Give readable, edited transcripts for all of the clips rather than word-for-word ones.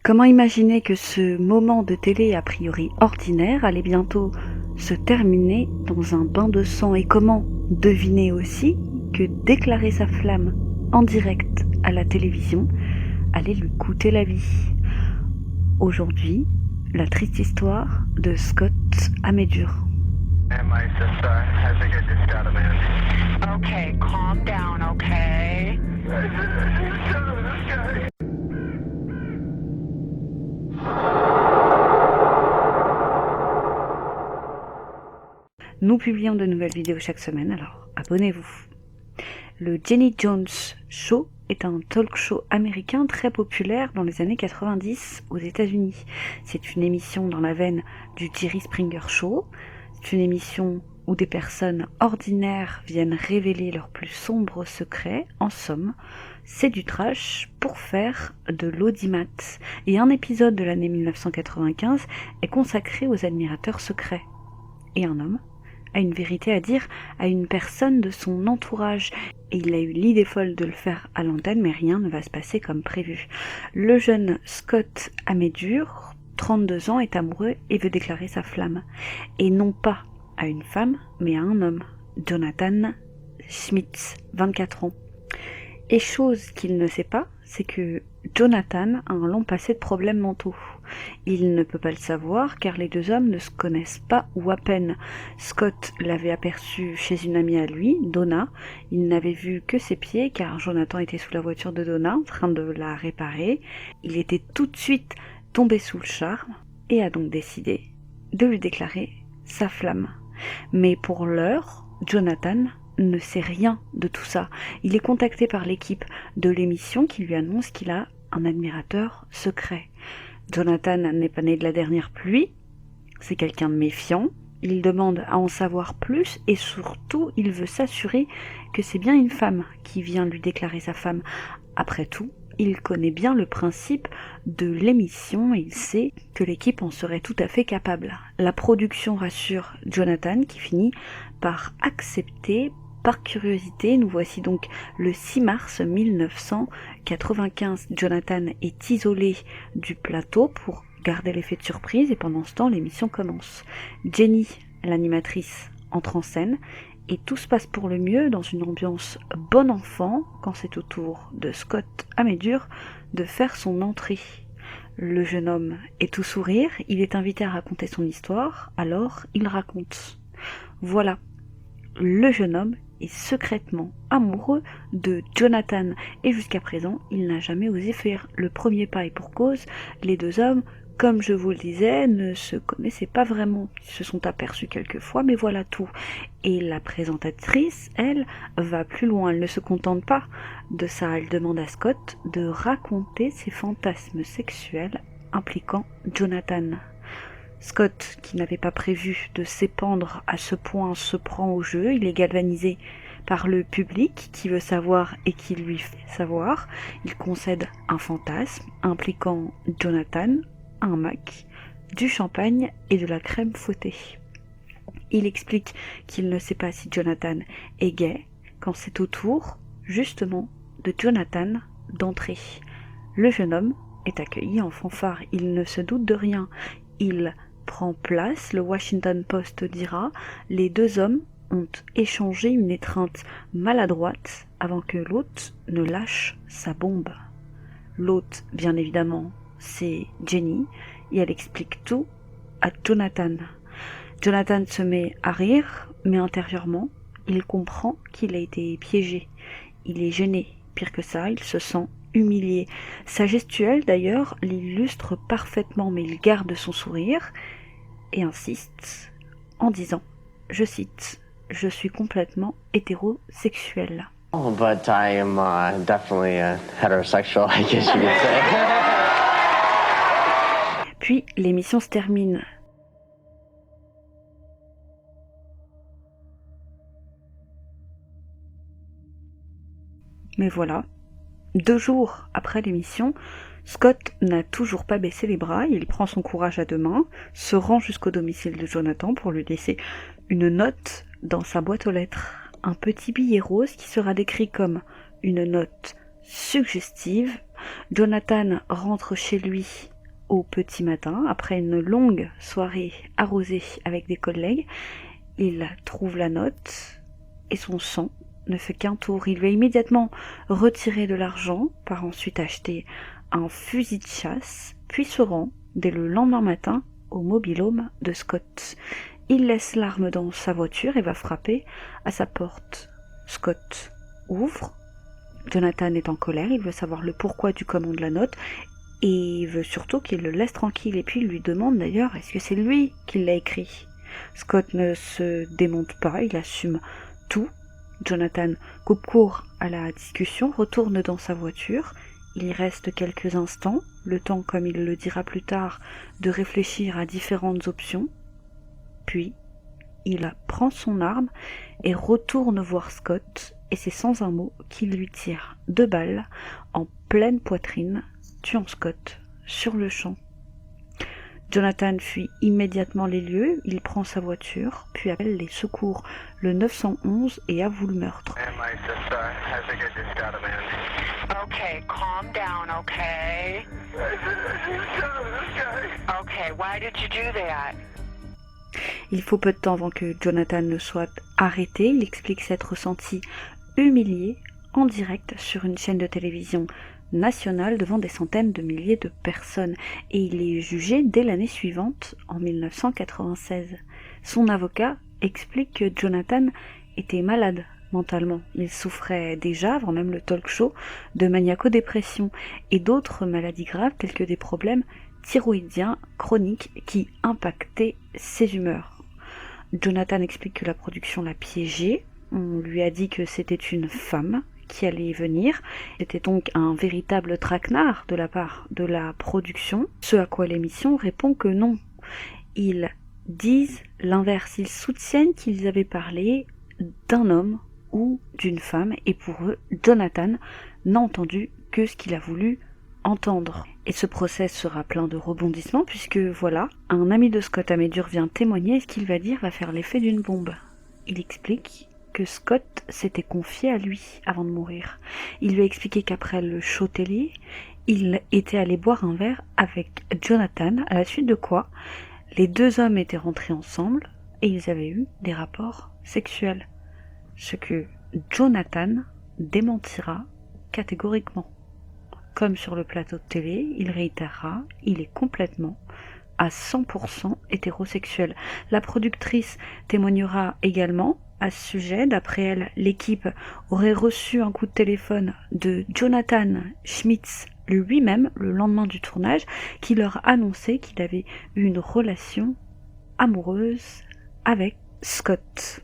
Comment imaginer que ce moment de télé a priori ordinaire allait bientôt se terminer dans un bain de sang, et comment deviner aussi que déclarer sa flamme en direct à la télévision allait lui coûter la vie. Aujourd'hui, la triste histoire de Scott Amedur. Okay, calm down, okay? Nous publions de nouvelles vidéos chaque semaine, alors abonnez-vous. Le Jenny Jones Show est un talk show américain très populaire dans les années 90 aux États-Unis. C'est une émission dans la veine du Jerry Springer Show. C'est une émission où des personnes ordinaires viennent révéler leurs plus sombres secrets. En somme, c'est du trash pour faire de l'audimat. Et un épisode de l'année 1995 est consacré aux admirateurs secrets. Et un homme a une vérité à dire à une personne de son entourage. Et il a eu l'idée folle de le faire à l'antenne, mais rien ne va se passer comme prévu. Le jeune Scott Amedur, 32 ans, est amoureux et veut déclarer sa flamme. Et non pas à une femme, mais à un homme, Jonathan Schmitz, 24 ans. Et chose qu'il ne sait pas, c'est que Jonathan a un long passé de problèmes mentaux. Il ne peut pas le savoir car les deux hommes ne se connaissent pas ou à peine. Scott l'avait aperçu chez une amie à lui, Donna. Il n'avait vu que ses pieds car Jonathan était sous la voiture de Donna en train de la réparer. Il était tout de suite tombé sous le charme et a donc décidé de lui déclarer sa flamme. Mais pour l'heure, Jonathan ne sait rien de tout ça. Il est contacté par l'équipe de l'émission qui lui annonce qu'il a un admirateur secret. Jonathan n'est pas né de la dernière pluie, c'est quelqu'un de méfiant, il demande à en savoir plus et surtout il veut s'assurer que c'est bien une femme qui vient lui déclarer sa femme. Après tout, il connaît bien le principe de l'émission et il sait que l'équipe en serait tout à fait capable. La production rassure Jonathan qui finit par accepter. Par curiosité, nous voici donc le 6 mars 1995. Jonathan est isolé du plateau pour garder l'effet de surprise et pendant ce temps, l'émission commence. Jenny, l'animatrice, entre en scène et tout se passe pour le mieux dans une ambiance bon enfant quand c'est au tour de Scott Amedur de faire son entrée. Le jeune homme est tout sourire, il est invité à raconter son histoire, alors il raconte. Voilà, le jeune homme est secrètement amoureux de Jonathan et jusqu'à présent il n'a jamais osé faire le premier pas et pour cause, les deux hommes, comme je vous le disais, ne se connaissaient pas vraiment, ils se sont aperçus quelques fois mais voilà tout. Et la présentatrice, elle, va plus loin, elle ne se contente pas de ça, elle demande à Scott de raconter ses fantasmes sexuels impliquant Jonathan. Scott, qui n'avait pas prévu de s'épandre à ce point, se prend au jeu. Il est galvanisé par le public qui veut savoir et qui lui fait savoir. Il concède un fantasme impliquant Jonathan, un Mac, du champagne et de la crème fouettée. Il explique qu'il ne sait pas si Jonathan est gay quand c'est au tour, justement, de Jonathan d'entrer. Le jeune homme est accueilli en fanfare. Il ne se doute de rien. Il prend place, le Washington Post dira, les deux hommes ont échangé une étreinte maladroite avant que l'hôte ne lâche sa bombe. L'hôte, bien évidemment, c'est Jenny, et elle explique tout à Jonathan. Jonathan se met à rire, mais intérieurement, il comprend qu'il a été piégé. Il est gêné, pire que ça, il se sent humilié. Sa gestuelle, d'ailleurs, l'illustre parfaitement, mais il garde son sourire et insiste en disant, je cite, « Je suis complètement hétérosexuel. » Oh, but I am definitely heterosexual, I guess you could say. Puis l'émission se termine. Mais voilà, 2 jours après l'émission, Scott n'a toujours pas baissé les bras, il prend son courage à deux mains, se rend jusqu'au domicile de Jonathan pour lui laisser une note dans sa boîte aux lettres. Un petit billet rose qui sera décrit comme une note suggestive. Jonathan rentre chez lui au petit matin, après une longue soirée arrosée avec des collègues, il trouve la note et son sang ne fait qu'un tour. Il lui a immédiatement retiré de l'argent, part ensuite acheter un fusil de chasse, puis se rend, dès le lendemain matin, au mobil-home de Scott. Il laisse l'arme dans sa voiture et va frapper à sa porte. Scott ouvre. Jonathan est en colère, il veut savoir le pourquoi du comment de la note et il veut surtout qu'il le laisse tranquille. Et puis il lui demande d'ailleurs est-ce que c'est lui qui l'a écrit. Scott ne se démonte pas, il assume tout. Jonathan coupe court à la discussion, retourne dans sa voiture. Il y reste quelques instants, le temps, comme il le dira plus tard, de réfléchir à différentes options. Puis, il prend son arme et retourne voir Scott, et c'est sans un mot qu'il lui tire 2 balles en pleine poitrine, tuant Scott sur le champ. Jonathan fuit immédiatement les lieux, il prend sa voiture, puis appelle les secours, le 911, et avoue le meurtre. Okay, calm down, okay? Okay, why did you do that? Il faut peu de temps avant que Jonathan ne soit arrêté. Il explique s'être senti humilié en direct sur une chaîne de télévision nationale devant des centaines de milliers de personnes. Et il est jugé dès l'année suivante, en 1996. Son avocat explique que Jonathan était malade mentalement. Il souffrait déjà, avant même le talk show, de maniaco-dépression et d'autres maladies graves telles que des problèmes thyroïdiens chroniques qui impactaient ses humeurs. Jonathan explique que la production l'a piégé. On lui a dit que c'était une femme qui allait venir. C'était donc un véritable traquenard de la part de la production, ce à quoi l'émission répond que non. Ils disent l'inverse, ils soutiennent qu'ils avaient parlé d'un homme ou d'une femme, et pour eux, Jonathan n'a entendu que ce qu'il a voulu entendre. Et ce procès sera plein de rebondissements, puisque voilà, un ami de Scott à Médure vient témoigner, et ce qu'il va dire va faire l'effet d'une bombe. Il explique que Scott s'était confié à lui avant de mourir. Il lui a expliqué qu'après le show télé, il était allé boire un verre avec Jonathan, à la suite de quoi les 2 hommes étaient rentrés ensemble et ils avaient eu des rapports sexuels. Ce que Jonathan démentira catégoriquement. Comme sur le plateau de télé, il réitérera, il est complètement à 100% hétérosexuel. La productrice témoignera également à ce sujet. D'après elle, l'équipe aurait reçu un coup de téléphone de Jonathan Schmitz lui-même le lendemain du tournage, qui leur annonçait qu'il avait eu une relation amoureuse avec Scott.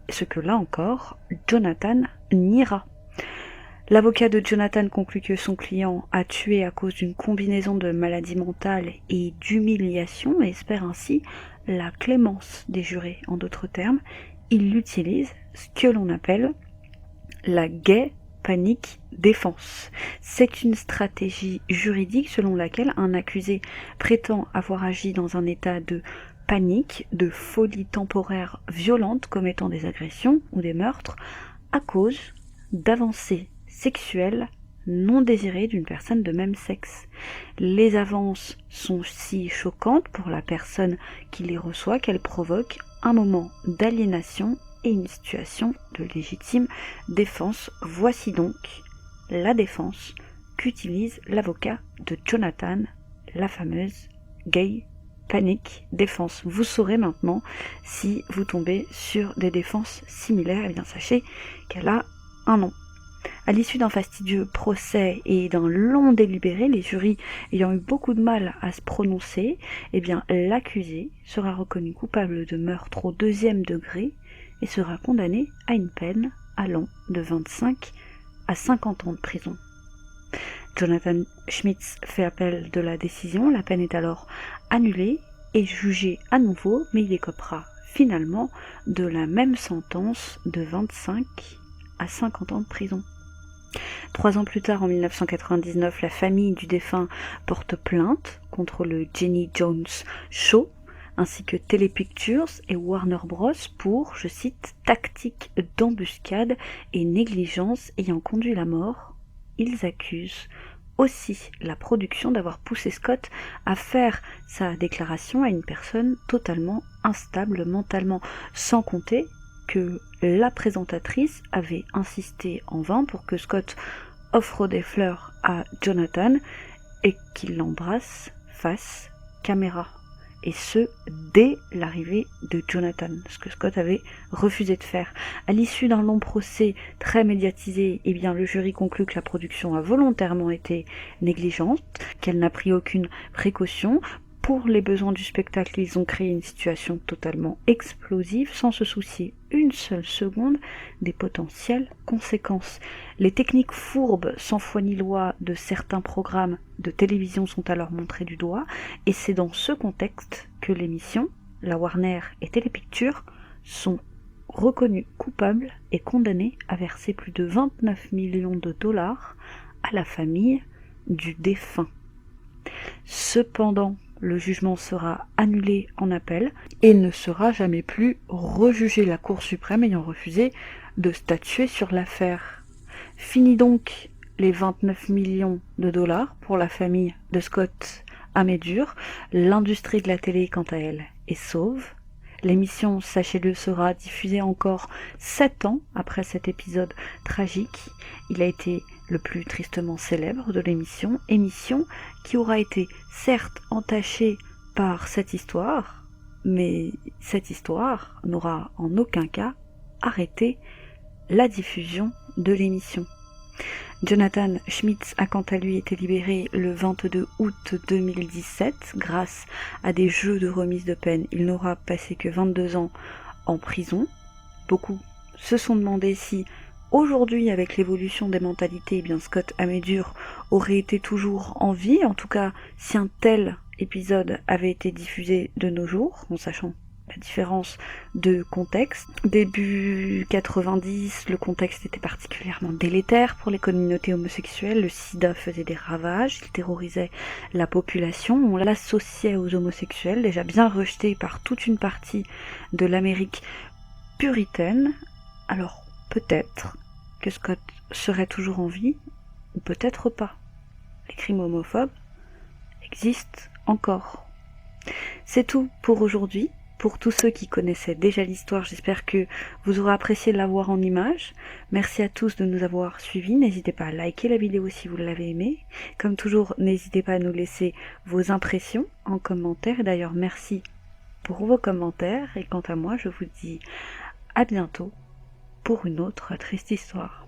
Ce que là encore, Jonathan niera. L'avocat de Jonathan conclut que son client a tué à cause d'une combinaison de maladies mentales et d'humiliation et espère ainsi la clémence des jurés. En d'autres termes, il utilise ce que l'on appelle la gay panic défense. C'est une stratégie juridique selon laquelle un accusé prétend avoir agi dans un état de panique, de folie temporaire violente commettant des agressions ou des meurtres à cause d'avancées sexuelles non désirées d'une personne de même sexe. Les avances sont si choquantes pour la personne qui les reçoit qu'elles provoquent un moment d'aliénation et une situation de légitime défense. Voici donc la défense qu'utilise l'avocat de Jonathan, la fameuse gay panic défense. Vous saurez maintenant si vous tombez sur des défenses similaires, et bien sachez qu'elle a un nom. À l'issue d'un fastidieux procès et d'un long délibéré, les jurys ayant eu beaucoup de mal à se prononcer, eh bien l'accusé sera reconnu coupable de meurtre au 2e degré et sera condamné à une peine allant de 25 à 50 ans de prison. Jonathan Schmitz fait appel de la décision, la peine est alors annulée et jugé à nouveau, mais il écopera finalement de la même sentence de 25 à 50 ans de prison. 3 ans plus tard, en 1999, la famille du défunt porte plainte contre le Jenny Jones Show, ainsi que Telepictures et Warner Bros. Pour, je cite, tactique d'embuscade et négligence ayant conduit à la mort. Ils accusent aussi la production d'avoir poussé Scott à faire sa déclaration à une personne totalement instable mentalement, sans compter que la présentatrice avait insisté en vain pour que Scott offre des fleurs à Jonathan et qu'il l'embrasse face caméra. Et ce, dès l'arrivée de Jonathan, ce que Scott avait refusé de faire. À l'issue d'un long procès très médiatisé, eh bien, le jury conclut que la production a volontairement été négligente, qu'elle n'a pris aucune précaution. Pour les besoins du spectacle, ils ont créé une situation totalement explosive, sans se soucier une seule seconde des potentielles conséquences. Les techniques fourbes, sans foi ni loi, de certains programmes de télévision sont alors montrées du doigt, et c'est dans ce contexte que l'émission, la Warner et Télépictures sont reconnus coupables et condamnés à verser plus de 29 millions de dollars à la famille du défunt. Cependant, le jugement sera annulé en appel et ne sera jamais plus rejugé, la Cour suprême ayant refusé de statuer sur l'affaire. Fini donc les 29 millions de dollars pour la famille de Scott à Médure. L'industrie de la télé, quant à elle, est sauve. L'émission, sachez-le, sera diffusée encore 7 ans après cet épisode tragique. Il a été le plus tristement célèbre de l'émission, émission qui aura été certes entachée par cette histoire, mais cette histoire n'aura en aucun cas arrêté la diffusion de l'émission. Jonathan Schmitz a quant à lui été libéré le 22 août 2017 grâce à des jeux de remise de peine. Il n'aura passé que 22 ans en prison. Beaucoup se sont demandé si aujourd'hui, avec l'évolution des mentalités, eh bien Scott Amédur aurait été toujours en vie, en tout cas si un tel épisode avait été diffusé de nos jours, en sachant la différence de contexte. Début 90, le contexte était particulièrement délétère pour les communautés homosexuelles, le sida faisait des ravages, il terrorisait la population, on l'associait aux homosexuels, déjà bien rejetés par toute une partie de l'Amérique puritaine. Alors peut-être que Scott serait toujours en vie, ou peut-être pas. Les crimes homophobes existent encore. C'est tout pour aujourd'hui. Pour tous ceux qui connaissaient déjà l'histoire, j'espère que vous aurez apprécié de la voir en images. Merci à tous de nous avoir suivis. N'hésitez pas à liker la vidéo si vous l'avez aimée. Comme toujours, n'hésitez pas à nous laisser vos impressions en commentaire. Et d'ailleurs, merci pour vos commentaires. Et quant à moi, je vous dis à bientôt pour une autre triste histoire.